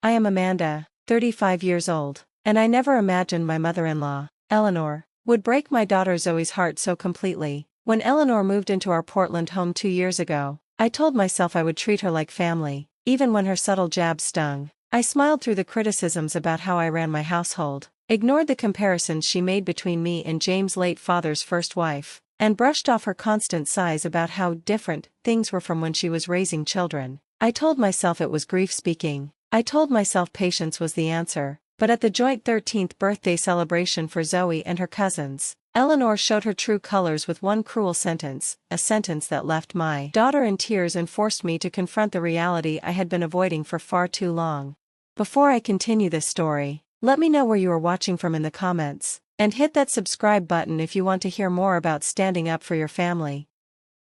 I am Amanda, 35 years old, and I never imagined my mother-in-law, Eleanor, would break my daughter Zoe's heart so completely. When Eleanor moved into our Portland home 2 years ago, I told myself I would treat her like family, even when her subtle jabs stung. I smiled through the criticisms about how I ran my household, ignored the comparisons she made between me and James' late father's first wife, and brushed off her constant sighs about how different things were from when she was raising children. I told myself it was grief speaking. I told myself patience was the answer, but at the joint 13th birthday celebration for Zoe and her cousins, Eleanor showed her true colors with one cruel sentence, a sentence that left my daughter in tears and forced me to confront the reality I had been avoiding for far too long. Before I continue this story, let me know where you are watching from in the comments, and hit that subscribe button if you want to hear more about standing up for your family.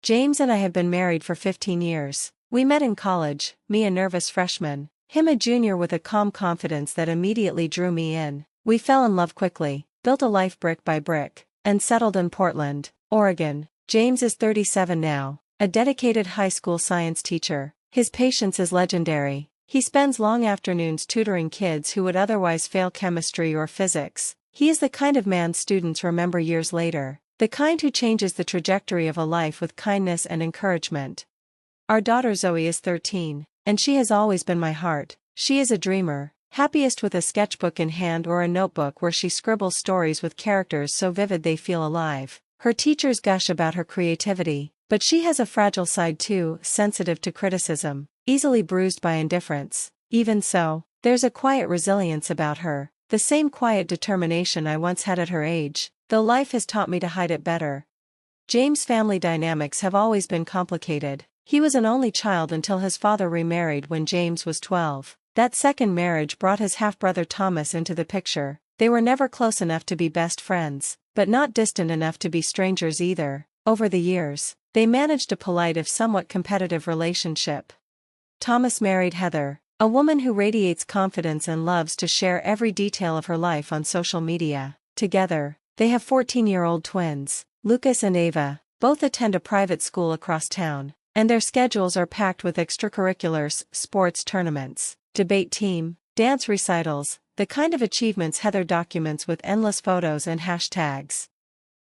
James and I have been married for 15 years. We met in college, me a nervous freshman, him a junior with a calm confidence that immediately drew me in. We fell in love quickly, built a life brick by brick, and settled in Portland, Oregon. James is 37 now, a dedicated high school science teacher. His patience is legendary. He spends long afternoons tutoring kids who would otherwise fail chemistry or physics. He is the kind of man students remember years later, the kind who changes the trajectory of a life with kindness and encouragement. Our daughter Zoe is 13, and she has always been my heart. She is a dreamer, happiest with a sketchbook in hand or a notebook where she scribbles stories with characters so vivid they feel alive. Her teachers gush about her creativity, but she has a fragile side too, sensitive to criticism, easily bruised by indifference. Even so, there's a quiet resilience about her, the same quiet determination I once had at her age, though life has taught me to hide it better. James' family dynamics have always been complicated. He was an only child until his father remarried when James was 12. That second marriage brought his half-brother Thomas into the picture. They were never close enough to be best friends, but not distant enough to be strangers either. Over the years, they managed a polite if somewhat competitive relationship. Thomas married Heather, a woman who radiates confidence and loves to share every detail of her life on social media. Together, they have 14-year-old twins, Lucas and Ava. Both attend a private school across town, and their schedules are packed with extracurriculars, sports tournaments, debate team, dance recitals, the kind of achievements Heather documents with endless photos and hashtags.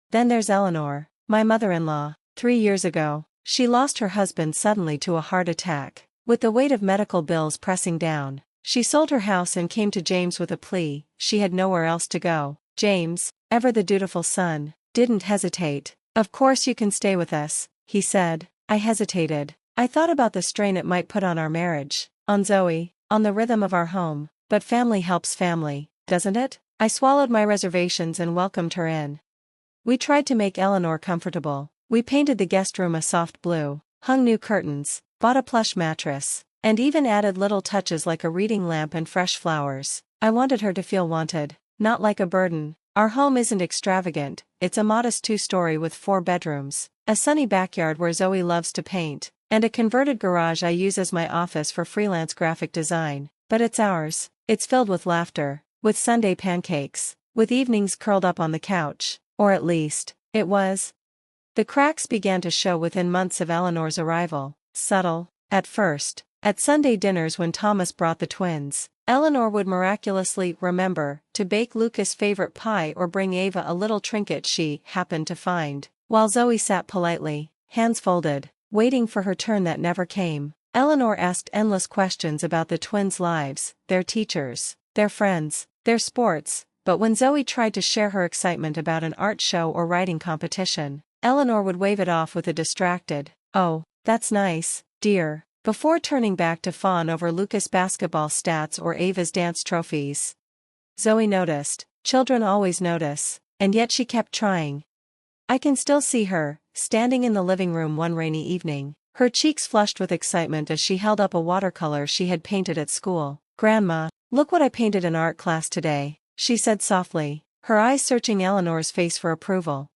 Then there's Eleanor, my mother-in-law. 3 years ago, she lost her husband suddenly to a heart attack. With the weight of medical bills pressing down, she sold her house and came to James with a plea. She had nowhere else to go. James, ever the dutiful son, didn't hesitate. "Of course you can stay with us," he said. I hesitated. I thought about the strain it might put on our marriage, on Zoe, on the rhythm of our home, but family helps family, doesn't it? I swallowed my reservations and welcomed her in. We tried to make Eleanor comfortable. We painted the guest room a soft blue, hung new curtains, bought a plush mattress, and even added little touches like a reading lamp and fresh flowers. I wanted her to feel wanted, not like a burden. Our home isn't extravagant, it's a modest 2-story with 4 bedrooms, a sunny backyard where Zoe loves to paint, and a converted garage I use as my office for freelance graphic design. But it's ours. It's filled with laughter, with Sunday pancakes, with evenings curled up on the couch, or at least, it was. The cracks began to show within months of Eleanor's arrival, subtle, at first. At Sunday dinners when Thomas brought the twins, Eleanor would miraculously remember to bake Lucas' favorite pie or bring Ava a little trinket she happened to find, while Zoe sat politely, hands folded, waiting for her turn that never came. Eleanor asked endless questions about the twins' lives, their teachers, their friends, their sports, but when Zoe tried to share her excitement about an art show or writing competition, Eleanor would wave it off with a distracted, "Oh, that's nice, dear," before turning back to fawn over Lucas' basketball stats or Ava's dance trophies. Zoe noticed. Children always notice, and yet she kept trying. I can still see her, standing in the living room one rainy evening, her cheeks flushed with excitement as she held up a watercolor she had painted at school. "Grandma, look what I painted in art class today," she said softly, her eyes searching Eleanor's face for approval.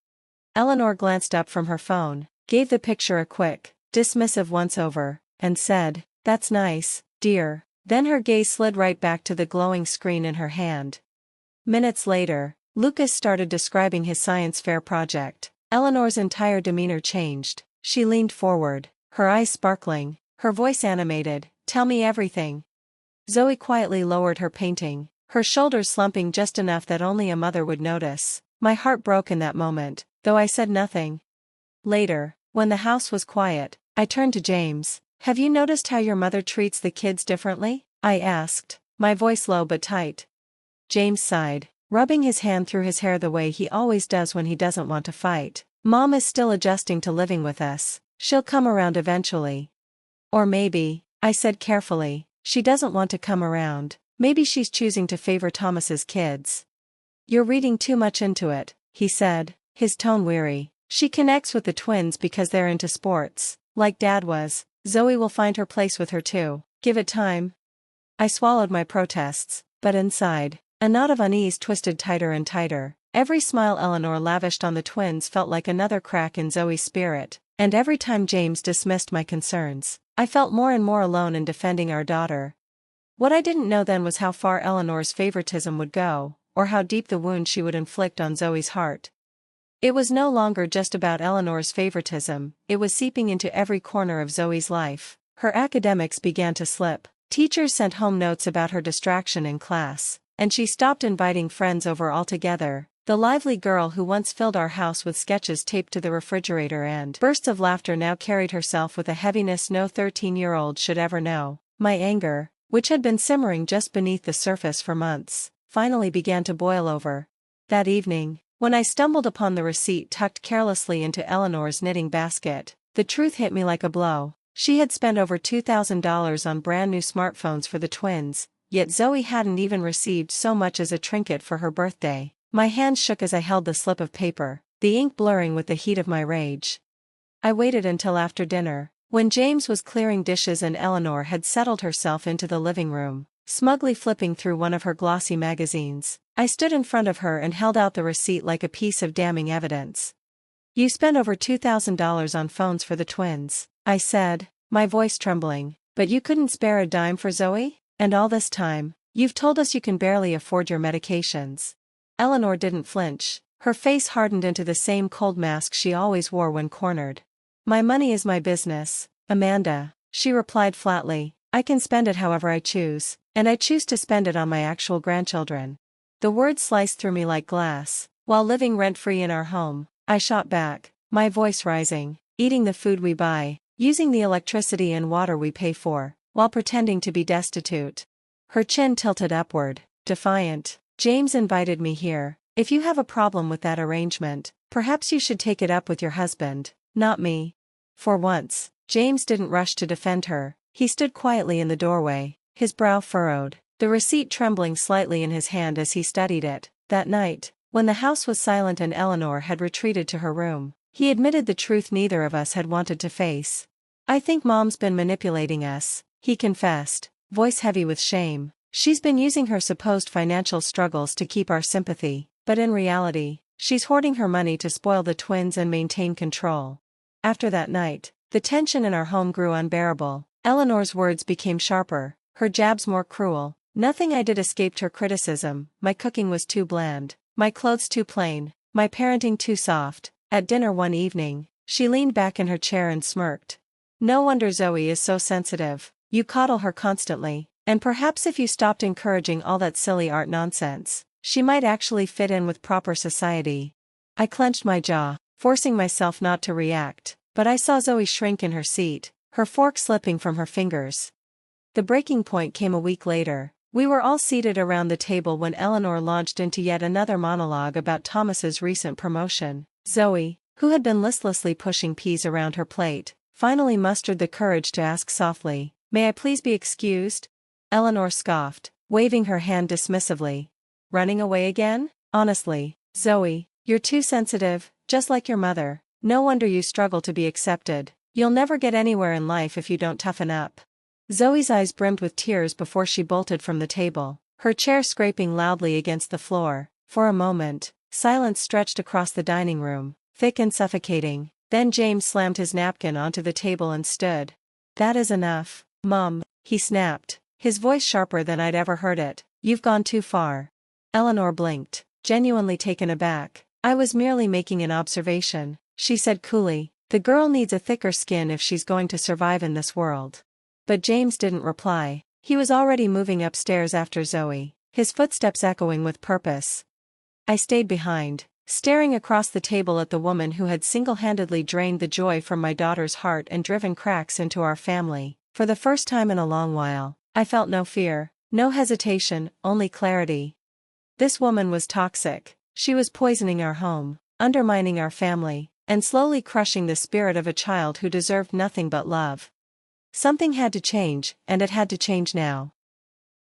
Eleanor glanced up from her phone, gave the picture a quick, dismissive once-over, and said, "That's nice, dear." Then her gaze slid right back to the glowing screen in her hand. Minutes later, Lucas started describing his science fair project. Eleanor's entire demeanor changed. She leaned forward, her eyes sparkling, her voice animated. "Tell me everything." Zoe quietly lowered her painting, her shoulders slumping just enough that only a mother would notice. My heart broke in that moment, though I said nothing. Later, when the house was quiet, I turned to James. "Have you noticed how your mother treats the kids differently?" I asked, my voice low but tight. James sighed, rubbing his hand through his hair the way he always does when he doesn't want to fight. "Mom is still adjusting to living with us. She'll come around eventually." "Or maybe," I said carefully, "she doesn't want to come around. Maybe she's choosing to favor Thomas's kids." "You're reading too much into it," he said, his tone weary. "She connects with the twins because they're into sports, like Dad was. Zoe will find her place with her too. Give it time." I swallowed my protests, but inside, a knot of unease twisted tighter and tighter. Every smile Eleanor lavished on the twins felt like another crack in Zoe's spirit, and every time James dismissed my concerns, I felt more and more alone in defending our daughter. What I didn't know then was how far Eleanor's favoritism would go, or how deep the wound she would inflict on Zoe's heart. It was no longer just about Eleanor's favoritism, it was seeping into every corner of Zoe's life. Her academics began to slip. Teachers sent home notes about her distraction in class, and she stopped inviting friends over altogether. The lively girl who once filled our house with sketches taped to the refrigerator and bursts of laughter now carried herself with a heaviness no 13-year-old should ever know. My anger, which had been simmering just beneath the surface for months, finally began to boil over. That evening, when I stumbled upon the receipt tucked carelessly into Eleanor's knitting basket, the truth hit me like a blow. She had spent over $2,000 on brand new smartphones for the twins, yet Zoe hadn't even received so much as a trinket for her birthday. My hands shook as I held the slip of paper, the ink blurring with the heat of my rage. I waited until after dinner, when James was clearing dishes and Eleanor had settled herself into the living room, smugly flipping through one of her glossy magazines. I stood in front of her and held out the receipt like a piece of damning evidence. "You spent over $2,000 on phones for the twins," I said, my voice trembling, "but you couldn't spare a dime for Zoe? And all this time, you've told us you can barely afford your medications." Eleanor didn't flinch, her face hardened into the same cold mask she always wore when cornered. "My money is my business, Amanda," she replied flatly. "I can spend it however I choose, and I choose to spend it on my actual grandchildren." The words sliced through me like glass. While living rent-free in our home, I shot back, my voice rising, "Eating the food we buy, using the electricity and water we pay for, while pretending to be destitute." Her chin tilted upward, defiant. "James invited me here. If you have a problem with that arrangement, perhaps you should take it up with your husband, not me." For once, James didn't rush to defend her. He stood quietly in the doorway, his brow furrowed, the receipt trembling slightly in his hand as he studied it. That night, when the house was silent and Eleanor had retreated to her room, he admitted the truth neither of us had wanted to face. "I think Mom's been manipulating us," he confessed, voice heavy with shame. "She's been using her supposed financial struggles to keep our sympathy, but in reality, she's hoarding her money to spoil the twins and maintain control." After that night, the tension in our home grew unbearable. Eleanor's words became sharper, her jabs more cruel. Nothing I did escaped her criticism. My cooking was too bland, my clothes too plain, my parenting too soft. At dinner one evening, she leaned back in her chair and smirked. "No wonder Zoe is so sensitive. You coddle her constantly, and perhaps if you stopped encouraging all that silly art nonsense, she might actually fit in with proper society." I clenched my jaw, forcing myself not to react, but I saw Zoe shrink in her seat, her fork slipping from her fingers. The breaking point came a week later. We were all seated around the table when Eleanor launched into yet another monologue about Thomas's recent promotion. Zoe, who had been listlessly pushing peas around her plate, finally mustered the courage to ask softly, "May I please be excused?" Eleanor scoffed, waving her hand dismissively. "Running away again? Honestly, Zoe, you're too sensitive, just like your mother. No wonder you struggle to be accepted. You'll never get anywhere in life if you don't toughen up." Zoe's eyes brimmed with tears before she bolted from the table, her chair scraping loudly against the floor. For a moment, silence stretched across the dining room, thick and suffocating. Then James slammed his napkin onto the table and stood. "That is enough, Mum," he snapped, his voice sharper than I'd ever heard it. "You've gone too far." Eleanor blinked, genuinely taken aback. "I was merely making an observation," she said coolly. "The girl needs a thicker skin if she's going to survive in this world." But James didn't reply. He was already moving upstairs after Zoe, his footsteps echoing with purpose. I stayed behind, staring across the table at the woman who had single-handedly drained the joy from my daughter's heart and driven cracks into our family. For the first time in a long while, I felt no fear, no hesitation, only clarity. This woman was toxic. She was poisoning our home, undermining our family, and slowly crushing the spirit of a child who deserved nothing but love. Something had to change, and it had to change now.